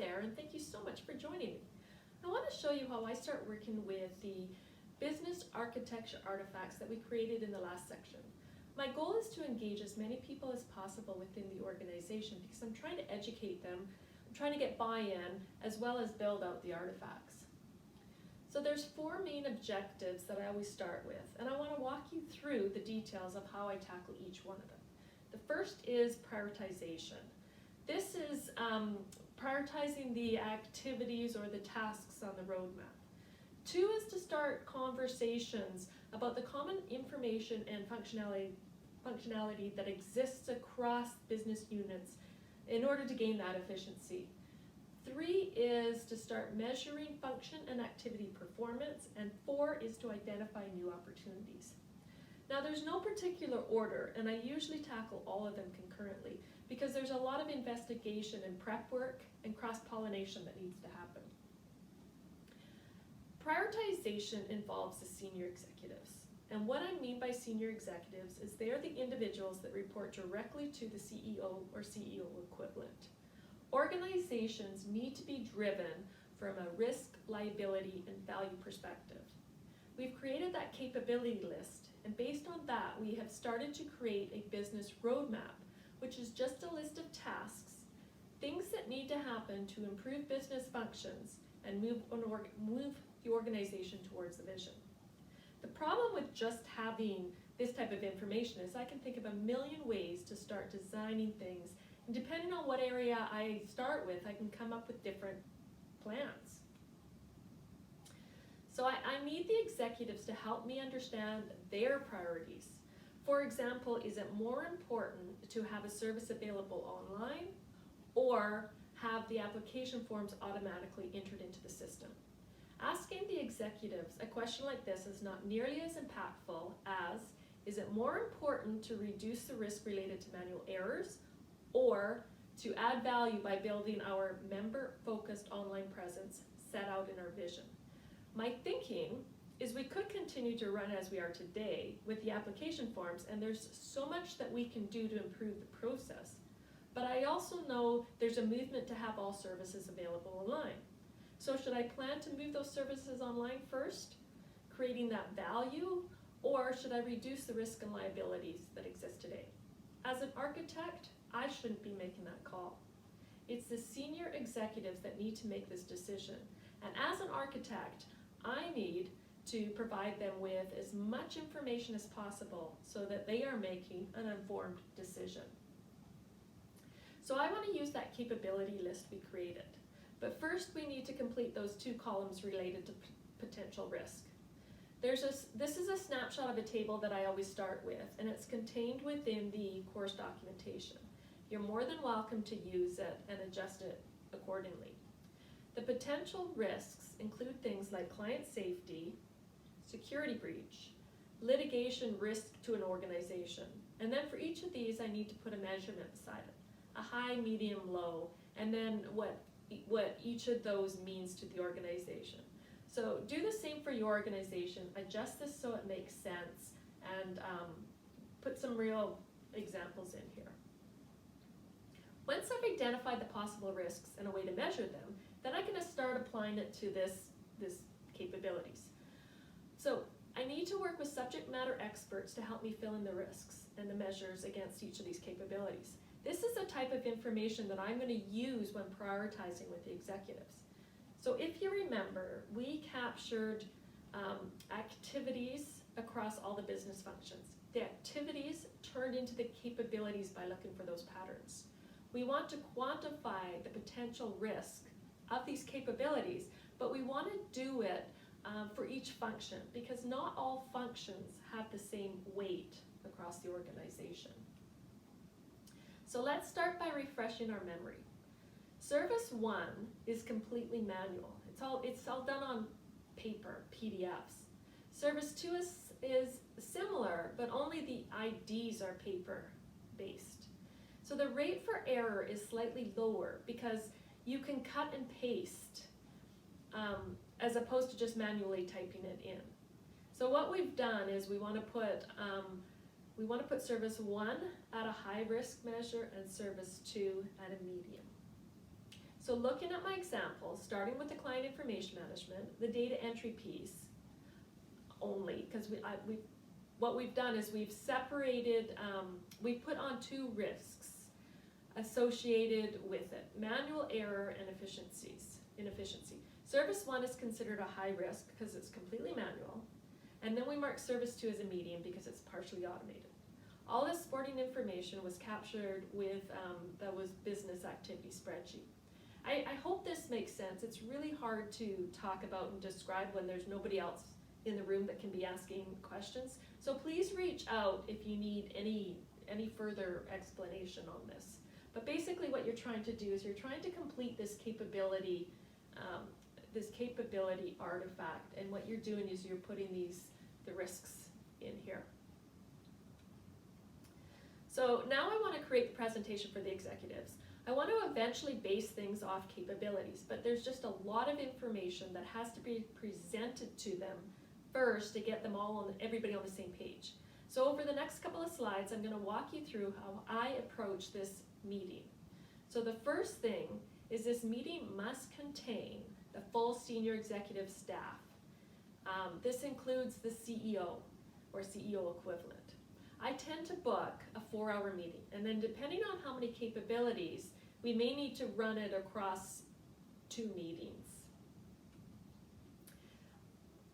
there, and thank you so much for joining me. I want to show you how I start working with the business architecture artifacts that we created in the last section. My goal is to engage as many people as possible within the organization because I'm trying to educate them, I'm trying to get buy-in, as well as build out the artifacts. So there's 4 main objectives that I always start with, and I want to walk you through the details of how I tackle each one of them. The first is prioritization. This is prioritizing the activities or the tasks on the roadmap. 2 is to start conversations about the common information and functionality that exists across business units in order to gain that efficiency. 3 is to start measuring function and activity performance, and 4 is to identify new opportunities. Now there's no particular order, and I usually tackle all of them concurrently because there's a lot of investigation and prep work and cross-pollination that needs to happen. Prioritization involves the senior executives. And what I mean by senior executives is they are the individuals that report directly to the CEO or CEO equivalent. Organizations need to be driven from a risk, liability, and value perspective. We've created that capability list, and based on that, we have started to create a business roadmap, which is just a list of tasks, things that need to happen to improve business functions and move the organization towards the vision. The problem with just having this type of information is I can think of a million ways to start designing things, and depending on what area I start with, I can come up with different plans. So I need the executives to help me understand their priorities. For example, is it more important to have a service available online or have the application forms automatically entered into the system? Asking the executives a question like this is not nearly as impactful as, is it more important to reduce the risk related to manual errors or to add value by building our member-focused online presence set out in our vision? My thinking is we could continue to run as we are today with the application forms, and there's so much that we can do to improve the process. But I also know there's a movement to have all services available online. So should I plan to move those services online first, creating that value, or should I reduce the risk and liabilities that exist today? As an architect, I shouldn't be making that call. It's the senior executives that need to make this decision. And as an architect, I need to provide them with as much information as possible so that they are making an informed decision. So I want to use that capability list we created. But first we need to complete those 2 columns related to potential risk. This is a snapshot of a table that I always start with, and it's contained within the course documentation. You're more than welcome to use it and adjust it accordingly. The potential risks include things like client safety, security breach, litigation risk to an organization, and then for each of these I need to put a measurement beside it, a high, medium, low, and then what each of those means to the organization. So do the same for your organization, adjust this so it makes sense, and put some real examples in here. Once I've identified the possible risks and a way to measure them, then I can start applying it to this capabilities. So I need to work with subject matter experts to help me fill in the risks and the measures against each of these capabilities. This is the type of information that I'm going to use when prioritizing with the executives. So if you remember, we captured activities across all the business functions. The activities turned into the capabilities by looking for those patterns. We want to quantify the potential risk of these capabilities, but we want to do it for each function because not all functions have the same weight across the organization. So let's start by refreshing our memory. Service 1 is completely manual. It's all done on paper, PDFs. Service 2 is similar, but only the IDs are paper-based. So the rate for error is slightly lower because you can cut and paste as opposed to just manually typing it in. So what we've done is we want to put service 1 at a high risk measure and service 2 at a medium. So So looking at my example, starting with the client information management, the data entry piece only, because what we've done is we've separated, we've put on 2 risks associated with it: manual error and inefficiency. Service 1 is considered a high risk because it's completely manual, and then we mark service 2 as a medium because it's partially automated. All this supporting information was captured with that was business activity spreadsheet. I hope this makes sense. It's really hard to talk about and describe when there's nobody else in the room that can be asking questions. So please reach out if you need any further explanation on this. But basically what you're trying to do is you're trying to complete this capability artifact, and what you're doing is you're putting the risks in here. So now I want to create the presentation for the executives. I want to eventually base things off capabilities, but there's just a lot of information that has to be presented to them first to get them everybody on the same page. So over the next couple of slides, I'm going to walk you through how I approach this meeting. So the first thing is this meeting must contain the full senior executive staff. This includes the CEO or CEO equivalent. I tend to book a 4-hour meeting, and then depending on how many capabilities, we may need to run it across 2 meetings.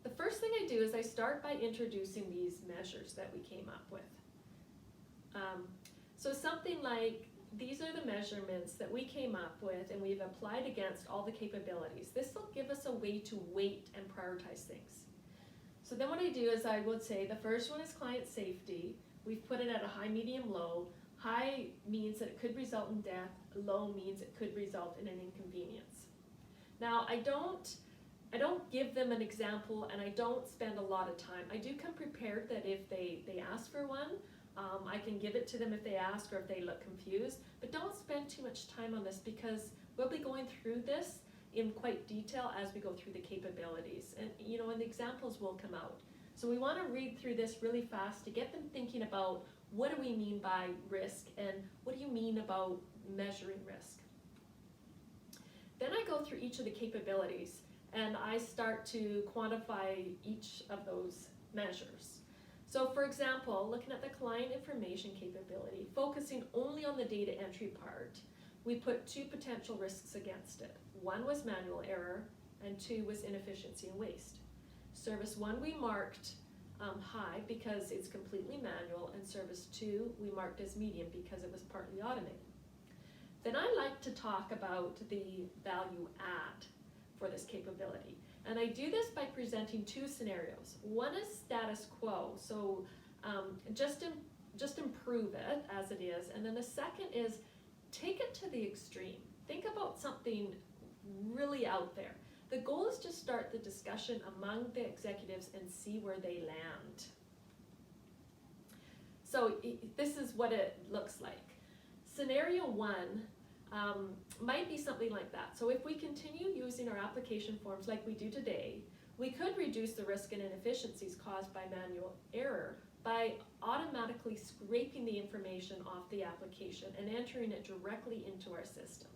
The first thing I do is I start by introducing these measures that we came up with. So something like, these are the measurements that we came up with and we've applied against all the capabilities. This will give us a way to weight and prioritize things. So then what I do is I would say the first one is client safety. We've put it at a high, medium, low. High means that it could result in death. Low means it could result in an inconvenience. Now I don't give them an example, and I don't spend a lot of time. I do come prepared that if they ask for one, I can give it to them if they ask or if they look confused, but don't spend too much time on this because we'll be going through this in quite detail as we go through the capabilities, and and the examples will come out. So we want to read through this really fast to get them thinking about what do we mean by risk and what do you mean about measuring risk. Then I go through each of the capabilities and I start to quantify each of those measures. So for example, looking at the client information capability, focusing only on the data entry part, we put 2 potential risks against it. 1 was manual error and 2 was inefficiency and waste. Service 1 we marked high because it's completely manual, and service 2 we marked as medium because it was partly automated. Then I like to talk about the value add for this capability. And I do this by presenting 2 scenarios. One is status quo, so just improve it as it is. And then the second is take it to the extreme. Think about something really out there. The goal is to start the discussion among the executives and see where they land. So this is what it looks like. Scenario 1 might be something like that. So if we continue using our application forms like we do today, we could reduce the risk and inefficiencies caused by manual error by automatically scraping the information off the application and entering it directly into our systems.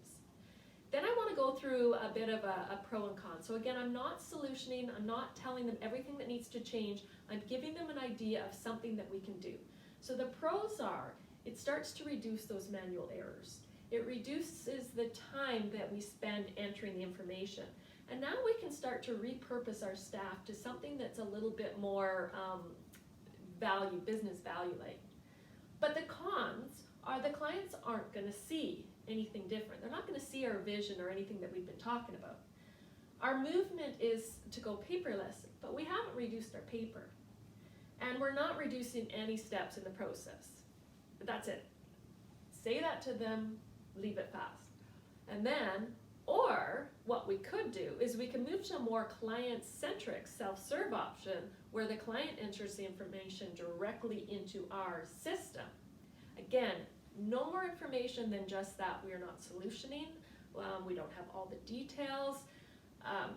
Then I want to go through a bit of a pro and con. So again, I'm not solutioning, I'm not telling them everything that needs to change, I'm giving them an idea of something that we can do. So the pros are, it starts to reduce those manual errors. It reduces the time that we spend entering the information. And now we can start to repurpose our staff to something that's a little bit more business value-like. But the cons are the clients aren't going to see anything different. They're not going to see our vision or anything that we've been talking about. Our movement is to go paperless, but we haven't reduced our paper. And we're not reducing any steps in the process. But that's it. Say that to them, leave it fast. And then, or what we could do is we can move to a more client-centric self-serve option where the client enters the information directly into our system. Again, no more information than just that. We are not solutioning. We don't have all the details.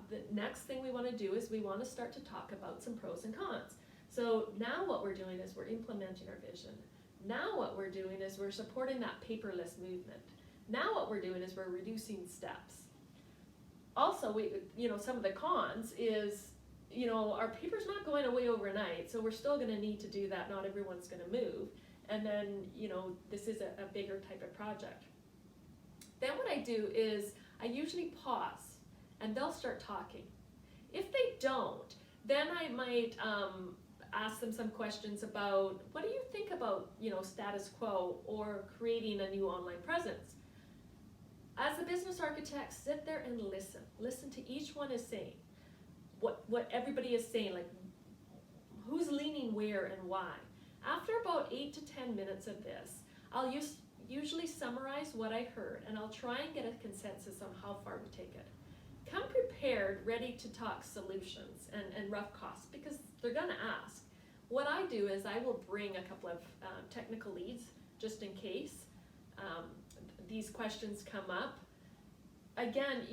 The next thing we want to do is we want to start to talk about some pros and cons. So now what we're doing is we're implementing our vision. Now what we're doing is we're supporting that paperless movement. Now what we're doing is we're reducing steps. Also, some of the cons is, our paper's not going away overnight, so we're still going to need to do that. Not everyone's going to move. And then, this is a bigger type of project. Then what I do is I usually pause and they'll start talking. If they don't, then I might ask them some questions about, what do you think about, status quo or creating a new online presence? As a business architect, sit there and listen. Listen to each one is saying. What everybody is saying, like who's leaning where and why. After about 8 to 10 minutes of this, I'll usually summarize what I heard, and I'll try and get a consensus on how far we take it. Come prepared, ready to talk solutions and rough costs, because they're gonna ask. What I do is I will bring a couple of technical leads just in case these questions come up. Again,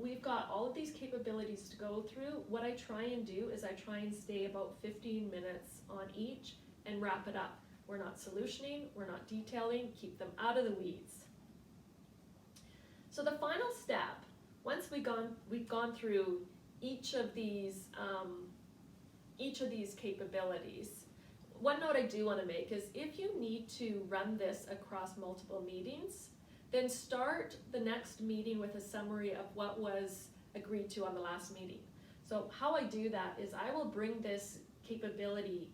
we've got all of these capabilities to go through. What I try and do is I try and stay about 15 minutes on each and wrap it up. We're not solutioning, we're not detailing, keep them out of the weeds. So the final step, once we've gone through each of these capabilities, one note I do want to make is if you need to run this across multiple meetings, then start the next meeting with a summary of what was agreed to on the last meeting. So how I do that is I will bring this capability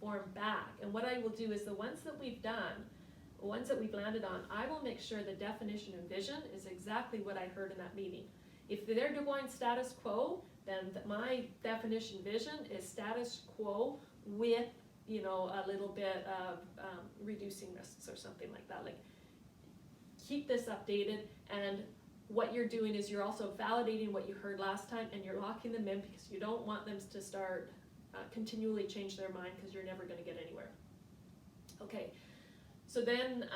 form back, and what I will do is the ones that we've done, the ones that we've landed on, I will make sure the definition and vision is exactly what I heard in that meeting. If they're going status quo, then my definition vision is status quo with a little bit of reducing risks or something like that. Like, keep this updated, and what you're doing is you're also validating what you heard last time, and you're locking them in because you don't want them to start continually change their mind, because you're never going to get anywhere. Okay, so then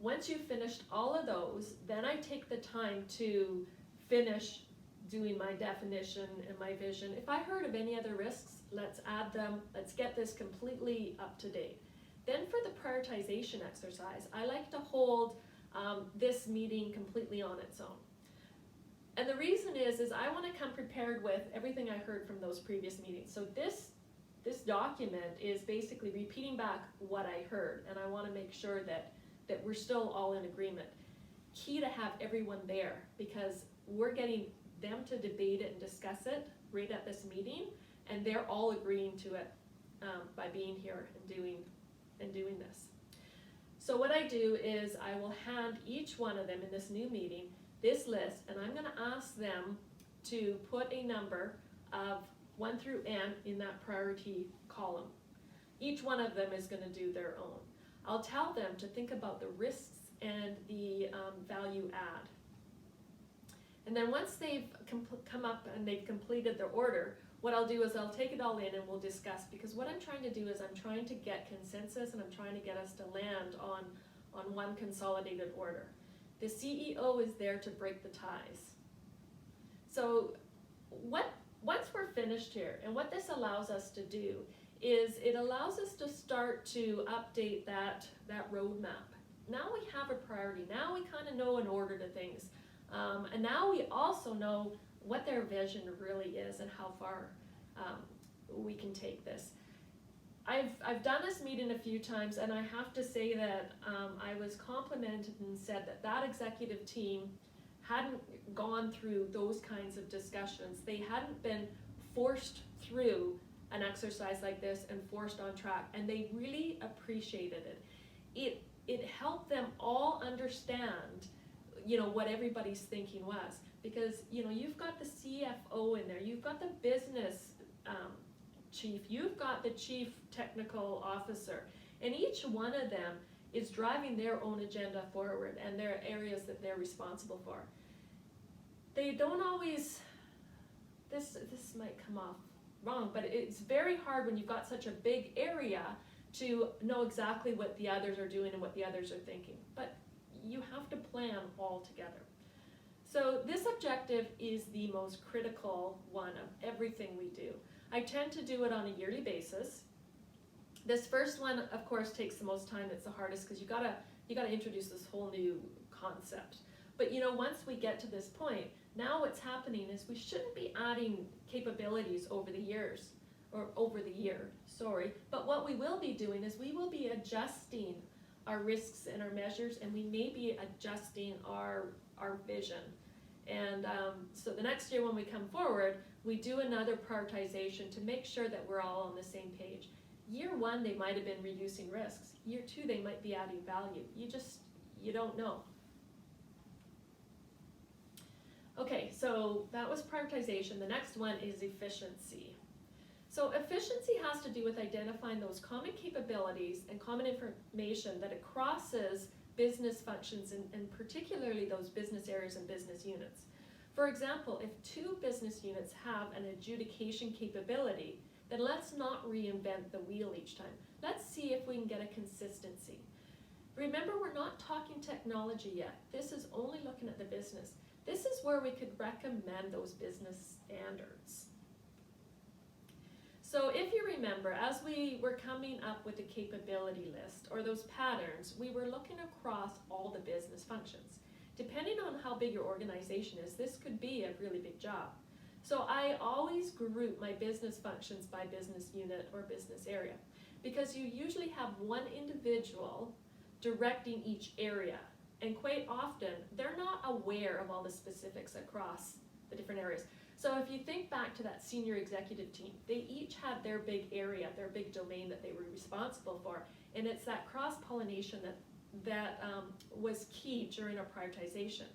once you've finished all of those, then I take the time to finish doing my definition and my vision. If I heard of any other risks, let's add them. Let's get this completely up to date. Then for the prioritization exercise, I like to hold this meeting completely on its own. And the reason is I want to come prepared with everything I heard from those previous meetings. So this document is basically repeating back what I heard, and I want to make sure that we're still all in agreement. Key to have everyone there, because we're getting them to debate it and discuss it right at this meeting, and they're all agreeing to it by being here and doing this. So what I do is I will hand each one of them in this new meeting this list, and I'm going to ask them to put a number of 1 through N in that priority column. Each one of them is going to do their own. I'll tell them to think about the risks and the value add. And then once they've come up and they've completed their order, what I'll do is I'll take it all in and we'll discuss, because what I'm trying to do is I'm trying to get consensus, and I'm trying to get us to land on one consolidated order. The CEO is there to break the ties. So once we're finished here, and what this allows us to do is it allows us to start to update that roadmap. Now we have a priority. Now we kind of know an order to things. And now we also know what their vision really is and how far we can take this. I've done this meeting a few times, and I have to say that I was complimented and said that executive team hadn't gone through those kinds of discussions. They hadn't been forced through an exercise like this and forced on track, and they really appreciated it. It helped them all understand what everybody's thinking was, because you've got the CFO in there, you've got the business chief, you've got the chief technical officer, and each one of them is driving their own agenda forward and their areas that they're responsible for. They don't always, this might come off wrong, but it's very hard when you've got such a big area to know exactly what the others are doing and what the others are thinking. But you have to plan all together. So this objective is the most critical one of everything we do. I tend to do it on a yearly basis. This first one, of course, takes the most time. It's the hardest because you gotta introduce this whole new concept. But once we get to this point, now what's happening is we shouldn't be adding capabilities over the year, but what we will be doing is we will be adjusting our risks and our measures, and we may be adjusting our vision. And so the next year when we come forward, we do another prioritization to make sure that we're all on the same page. Year 1, they might have been reducing risks. Year 2, they might be adding value. You don't know. Okay, so that was prioritization. The next one is efficiency. So efficiency has to do with identifying those common capabilities and common information that it crosses business functions and particularly those business areas and business units. For example, if 2 business units have an adjudication capability, then let's not reinvent the wheel each time. Let's see if we can get a consistency. Remember, we're not talking technology yet. This is only looking at the business. This is where we could recommend those business standards. So if you remember, as we were coming up with the capability list or those patterns, we were looking across all the business functions. Depending on how big your organization is, this could be a really big job. So I always group my business functions by business unit or business area, because you usually have one individual directing each area, and quite often they're not aware of all the specifics across the different areas. So if you think back to that senior executive team, they each had their big area, their big domain that they were responsible for, and it's that cross-pollination that was key during our prioritization.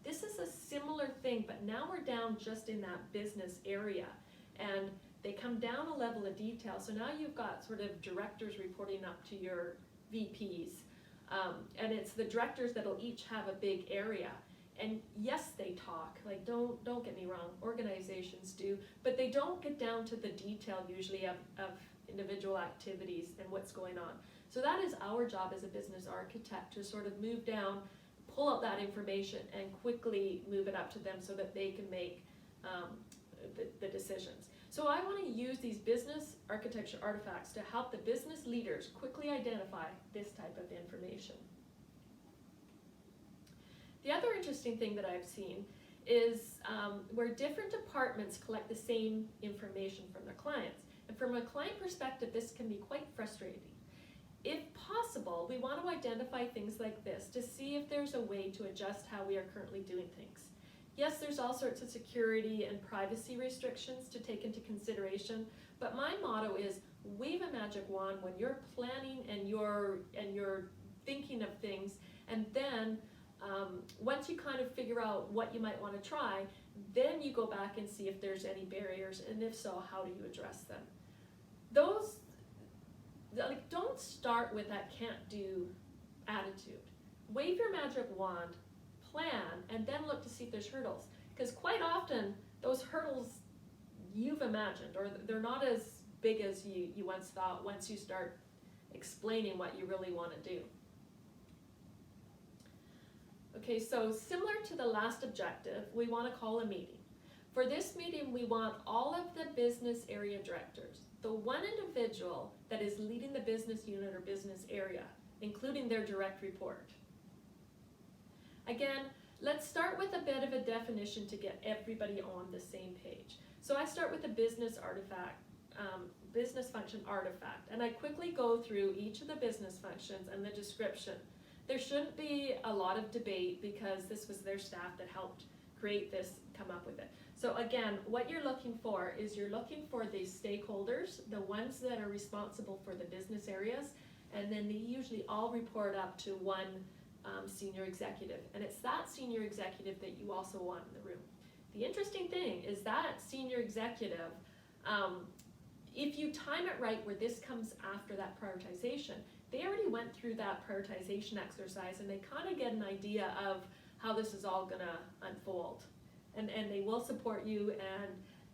This is a similar thing, but now we're down just in that business area, and they come down a level of detail. So now you've got sort of directors reporting up to your VPs, and it's the directors that'll each have a big area. And yes, they talk, like don't get me wrong, organizations do, but they don't get down to the detail usually of individual activities and what's going on. So that is our job as a business architect, to sort of move down, pull out that information and quickly move it up to them so that they can make the decisions. So I want to use these business architecture artifacts to help the business leaders quickly identify this type of information. The other interesting thing that I've seen is where different departments collect the same information from their clients. And from a client perspective, this can be quite frustrating. If possible, we want to identify things like this to see if there's a way to adjust how we are currently doing things. Yes, there's all sorts of security and privacy restrictions to take into consideration, but my motto is wave a magic wand when you're planning and you're thinking of things, and then once you kind of figure out what you might want to try, then you go back and see if there's any barriers, and if so, how do you address them? Don't start with that can't-do attitude. Wave your magic wand, plan, and then look to see if there's hurdles. Because quite often, those hurdles you've imagined, or they're not as big as you once thought once you start explaining what you really want to do. Okay, so similar to the last objective, we want to call a meeting. For this meeting, we want all of the business area directors, the one individual that is leading the business unit or business area, including their direct report. Again, let's start with a bit of a definition to get everybody on the same page. So I start with the business artifact, business function artifact, and I quickly go through each of the business functions and the description. There shouldn't be a lot of debate because this was their staff that helped create this, come up with it. So again, what you're looking for is you're looking for the stakeholders, the ones that are responsible for the business areas, and then they usually all report up to one senior executive. And it's that senior executive that you also want in the room. The interesting thing is that senior executive, if you time it right where this comes after that prioritization, they already went through that prioritization exercise and they kind of get an idea of how this is all going to unfold. And they will support you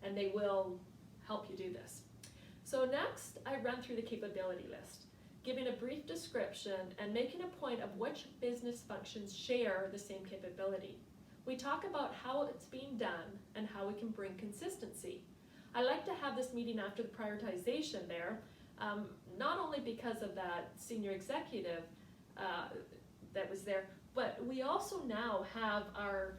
and they will help you do this. So next, I run through the capability list, giving a brief description and making a point of which business functions share the same capability. We talk about how it's being done and how we can bring consistency. I like to have this meeting after the prioritization there, not only because of that senior executive that was there, But we also now have our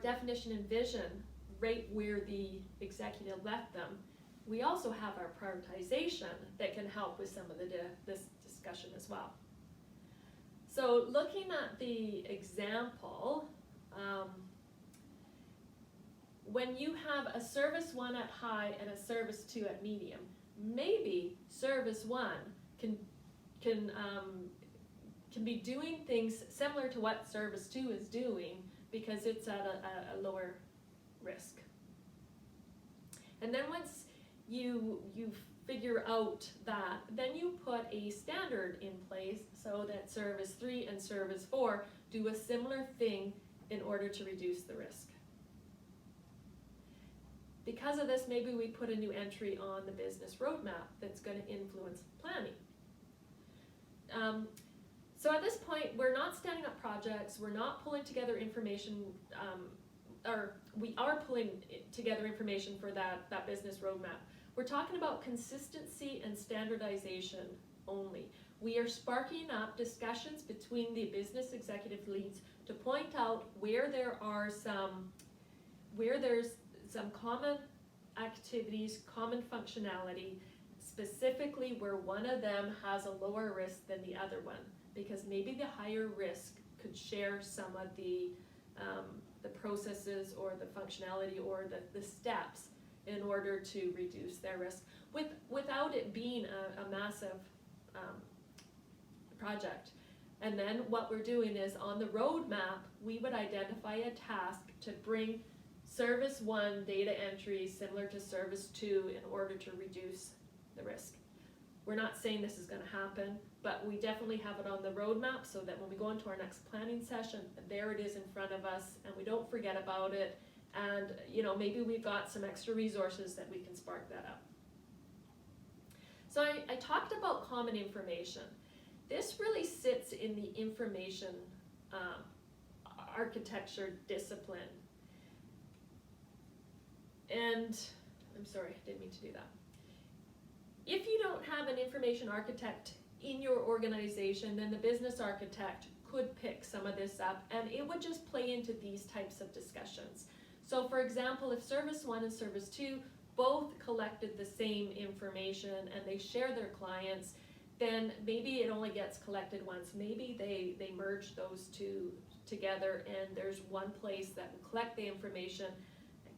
definition and vision right where the executive left them. We also have our prioritization that can help with some of this discussion as well. So looking at the example, when you have a service 1 at high and a service 2 at medium, maybe service 1 can be doing things similar to what service 2 is doing because it's at a lower risk. And then once you figure out that, then you put a standard in place so that service 3 and service 4 do a similar thing in order to reduce the risk. Because of this, maybe we put a new entry on the business roadmap that's going to influence planning. So at this point, we're not standing up projects, we're not pulling together information, or we are pulling together information for that business roadmap. We're talking about consistency and standardization only. We are sparking up discussions between the business executive leads to point out where there's some common activities, common functionality, specifically where one of them has a lower risk than the other one, because maybe the higher risk could share some of the processes or the functionality or the steps in order to reduce their risk without it being a massive project. And then what we're doing is on the roadmap, we would identify a task to bring service 1 data entries similar to service 2 in order to reduce the risk. We're not saying this is going to happen, but we definitely have it on the roadmap so that when we go into our next planning session, there it is in front of us and we don't forget about it. And maybe we've got some extra resources that we can spark that up. So I talked about common information. This really sits in the information architecture discipline. And I'm sorry, I didn't mean to do that. If you don't have an information architect in your organization, then the business architect could pick some of this up and it would just play into these types of discussions. So for example, if service 1 and service 2 both collected the same information and they share their clients, then maybe it only gets collected once. Maybe they merge those two together and there's one place that will collect the information,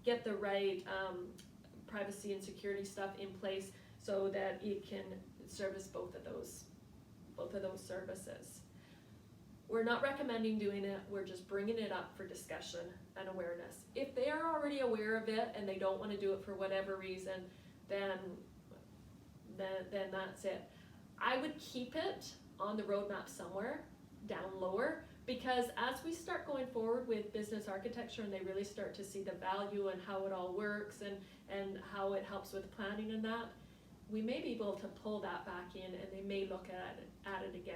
get the right privacy and security stuff in place so that it can service both of those services. We're not recommending doing it, we're just bringing it up for discussion and awareness. If they are already aware of it and they don't want to do it for whatever reason, then that's it. I would keep it on the roadmap somewhere down lower, because as we start going forward with business architecture and they really start to see the value and how it all works and how it helps with planning and that, we may be able to pull that back in and they may look at it again.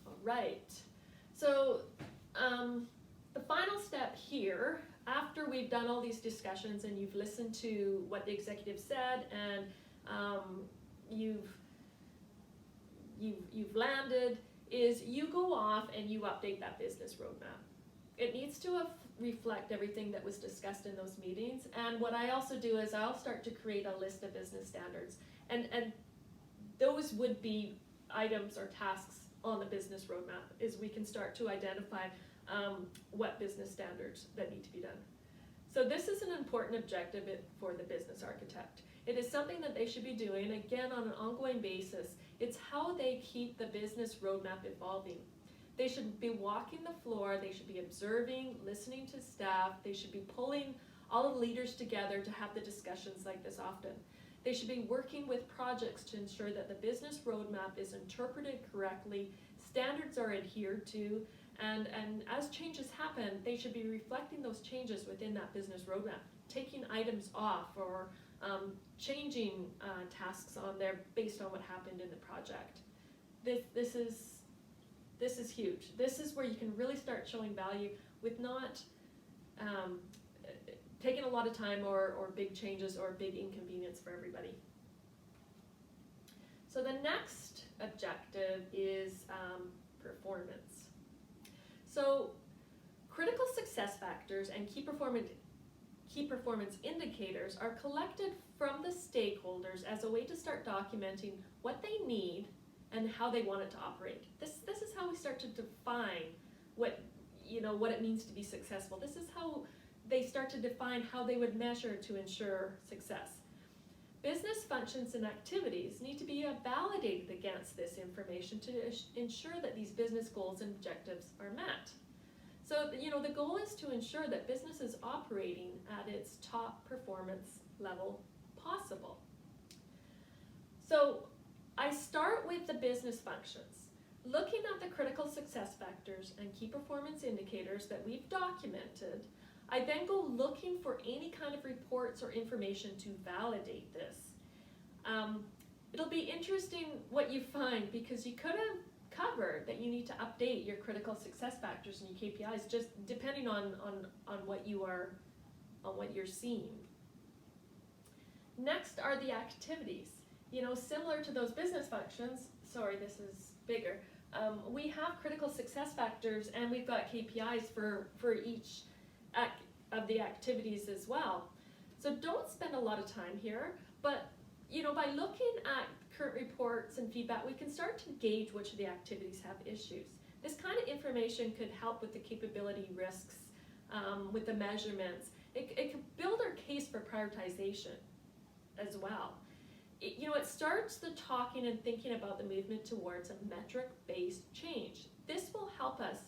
All right, so the final step here, after we've done all these discussions and you've listened to what the executive said and you've landed, is you go off and you update that business roadmap. It needs to reflect everything that was discussed in those meetings, and what I also do is I'll start to create a list of business standards, and those would be items or tasks on the business roadmap, is we can start to identify what business standards that need to be done. So this is an important objective for the business architect. It is something that they should be doing, again, on an ongoing basis. It's how they keep the business roadmap evolving. They should be walking the floor, they should be observing, listening to staff, they should be pulling all the leaders together to have the discussions like this often. They should be working with projects to ensure that the business roadmap is interpreted correctly, standards are adhered to, and as changes happen, they should be reflecting those changes within that business roadmap, taking items off or changing tasks on there based on what happened in the project. This is huge. This is where you can really start showing value with not taking a lot of time or big changes or big inconvenience for everybody. So the next objective is performance. So critical success factors and key performance indicators are collected from the stakeholders as a way to start documenting what they need and how they want it to operate. This is how we start to define what it means to be successful. This is how they start to define how they would measure to ensure success. Business functions and activities need to be validated against this information to ensure that these business goals and objectives are met. So, the goal is to ensure that business is operating at its top performance level possible. So, I start with the business functions. Looking at the critical success factors and key performance indicators that we've documented, I then go looking for any kind of reports or information to validate this. It'll be interesting what you find, because you could have covered that you need to update your critical success factors and your KPIs just depending on what you're seeing. Next are the activities. Similar to those business functions, sorry, this is bigger. We have critical success factors and we've got KPIs for each of the activities as well. So don't spend a lot of time here, but by looking at current reports and feedback, we can start to gauge which of the activities have issues. This kind of information could help with the capability risks, with the measurements. It could build our case for prioritization as well. It starts the talking and thinking about the movement towards a metric-based change. This will help us.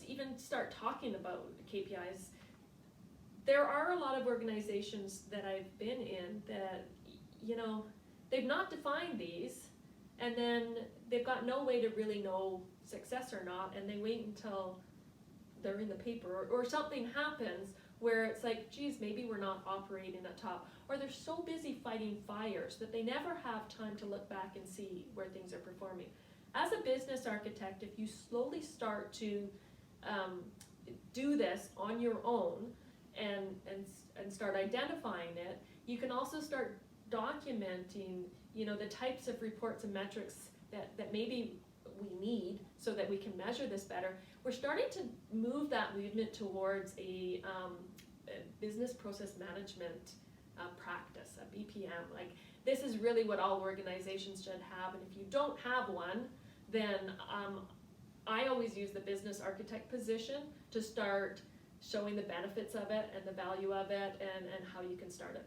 Even start talking about KPIs. There are a lot of organizations that I've been in that, they've not defined these, and then they've got no way to really know success or not, and they wait until they're in the paper or something happens where it's like, geez, maybe we're not operating at top, or they're so busy fighting fires that they never have time to look back and see where things are performing. As a business architect, if you slowly start to do this on your own and start identifying it, you can also start documenting, the types of reports and metrics that maybe we need so that we can measure this better. We're starting to move that movement towards a business process management practice, a BPM. Like, this is really what all organizations should have, and if you don't have one, then I always use the business architect position to start showing the benefits of it and the value of it and how you can start it.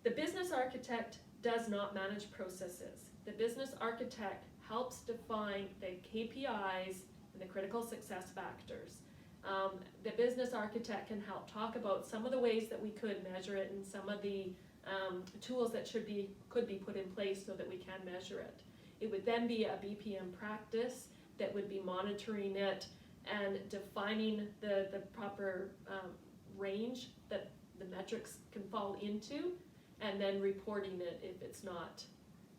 The business architect does not manage processes. The business architect helps define the KPIs and the critical success factors. The business architect can help talk about some of the ways that we could measure it and some of the tools that could be put in place so that we can measure it. It would then be a BPM practice that would be monitoring it and defining the proper range that the metrics can fall into, and then reporting it if it's not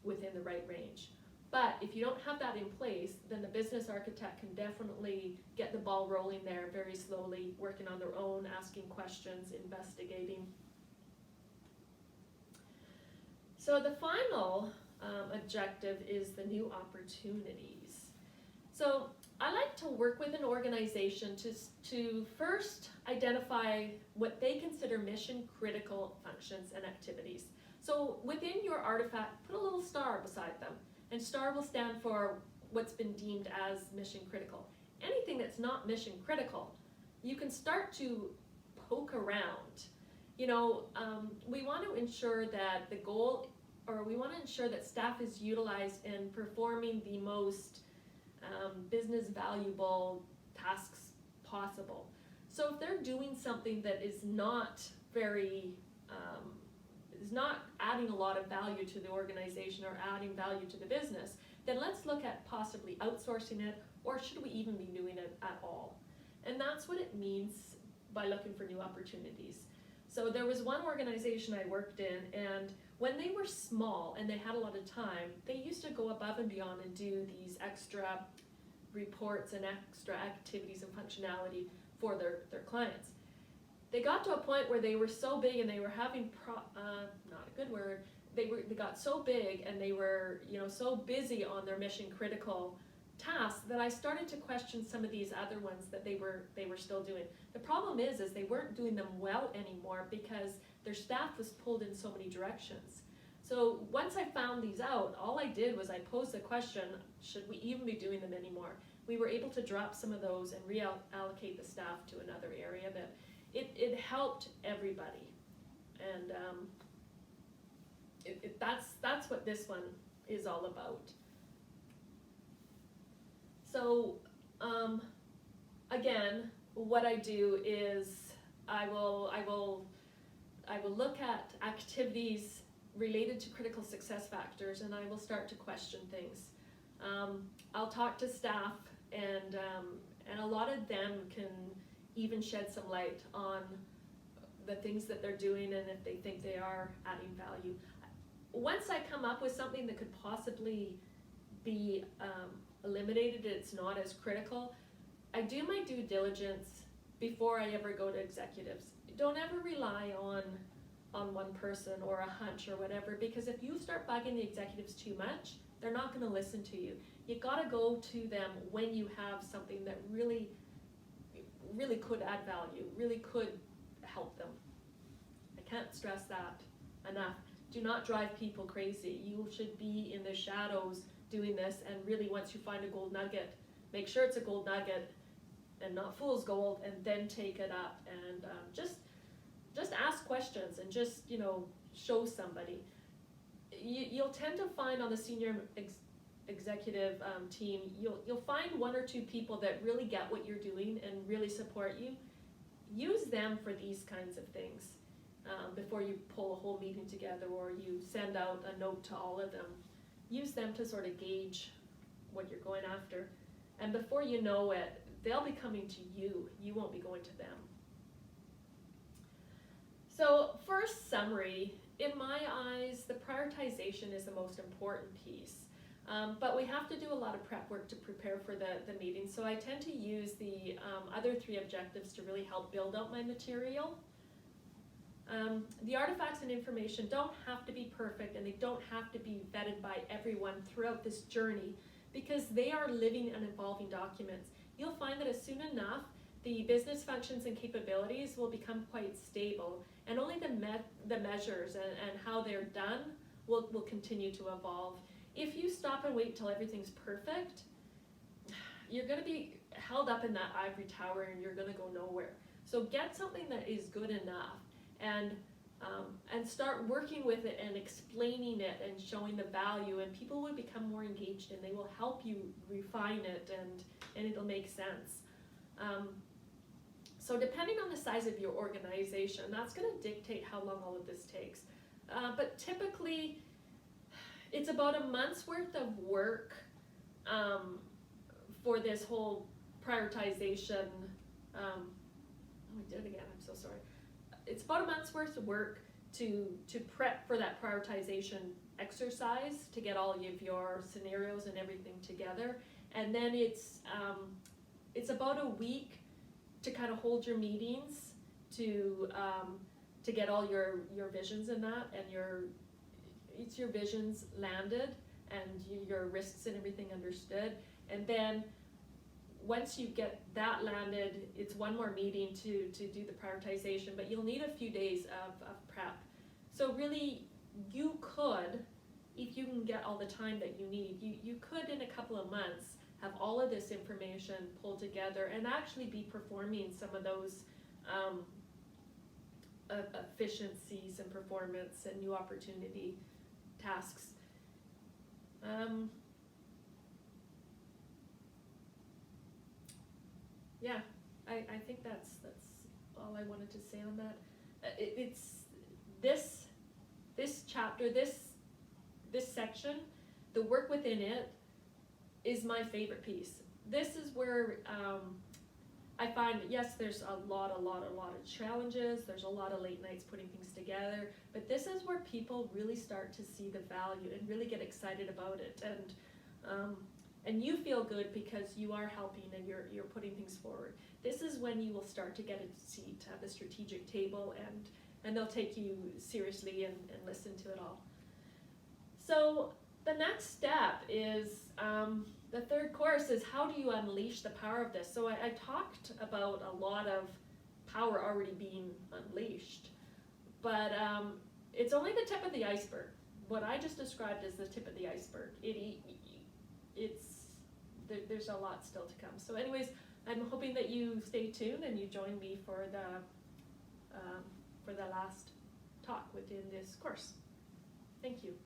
within the right range. But if you don't have that in place, then the business architect can definitely get the ball rolling there very slowly, working on their own, asking questions, investigating. So the final objective is the new opportunities. So I like to work with an organization to first identify what they consider mission critical functions and activities. So within your artifact, put a little star beside them, and star will stand for what's been deemed as mission critical. Anything that's not mission critical, you can start to poke around. We want to ensure that we want to ensure that staff is utilized in performing the most business valuable tasks possible. So if they're doing something that is not is not adding a lot of value to the organization or adding value to the business, then let's look at possibly outsourcing it, or should we even be doing it at all? And that's what it means by looking for new opportunities. So there was one organization I worked in, and when they were small and they had a lot of time, they used to go above and beyond and do these extra reports and extra activities and functionality for their clients. They got to a point where they were so big and they were having, not a good word, they got so big and they were, so busy on their mission critical tasks that I started to question some of these other ones that they were still doing. The problem is they weren't doing them well anymore because their staff was pulled in so many directions. So once I found these out, all I did was I posed the question, should we even be doing them anymore? We were able to drop some of those and reallocate the staff to another area. That it helped everybody, and that's what this one is all about. So again, what I do is I will look at activities related to critical success factors, and I will start to question things. I'll talk to staff, and a lot of them can even shed some light on the things that they're doing and if they think they are adding value. Once I come up with something that could possibly be eliminated, it's not as critical, I do my due diligence before I ever go to executives. Don't ever rely on one person or a hunch or whatever, because if you start bugging the executives too much, they're not going to listen to you. You got to go to them when you have something that really could add value, really could help them. I can't stress that enough. Do not drive people crazy. You should be in the shadows doing this, and really once you find a gold nugget, make sure it's a gold nugget and not fool's gold, and then take it up and just ask questions and just show somebody. You'll tend to find on the senior executive team, you'll find one or two people that really get what you're doing and really support you. Use them for these kinds of things before you pull a whole meeting together or you send out a note to all of them. Use them to sort of gauge what you're going after, and before you know it, they'll be coming to you. You won't be going to them. So first, summary. In my eyes, the prioritization is the most important piece. But we have to do a lot of prep work to prepare for the meeting. So I tend to use the other three objectives to really help build out my material. The artifacts and information don't have to be perfect, and they don't have to be vetted by everyone throughout this journey, because they are living and evolving documents. You'll find that as soon enough, the business functions and capabilities will become quite stable, and only the measures and how they're done will continue to evolve. If you stop and wait till everything's perfect, you're going to be held up in that ivory tower and you're going to go nowhere. So get something that is good enough, and start working with it and explaining it and showing the value, and people will become more engaged and they will help you refine it, and it'll make sense. So depending on the size of your organization, that's going to dictate how long all of this takes. But typically, it's about a month's worth of work for this whole prioritization. We did it again, I'm so sorry. It's about a month's worth of work to prep for that prioritization exercise, to get all of your scenarios and everything together. And then it's about a week to kind of hold your meetings, to get all your visions in that, and your visions landed and your risks and everything understood. And then once you get that landed, it's one more meeting to do the prioritization, but you'll need a few days of prep. So really, you could, if you can get all the time that you need, you could in a couple of months have all of this information pulled together and actually be performing some of those efficiencies and performance and new opportunity tasks. Yeah, I think that's all I wanted to say on that. It's this chapter, this section, the work within it is my favorite piece. This is where I find, yes, there's a lot of challenges, there's a lot of late nights putting things together, but this is where people really start to see the value and really get excited about it, and you feel good because you are helping and you're putting things forward. This is when you will start to get a seat at the strategic table, and they'll take you seriously and listen to it all. So the next step is, the third course is how do you unleash the power of this? So I talked about a lot of power already being unleashed, but it's only the tip of the iceberg. What I just described is the tip of the iceberg. There's a lot still to come. So anyways, I'm hoping that you stay tuned and you join me for the last talk within this course. Thank you.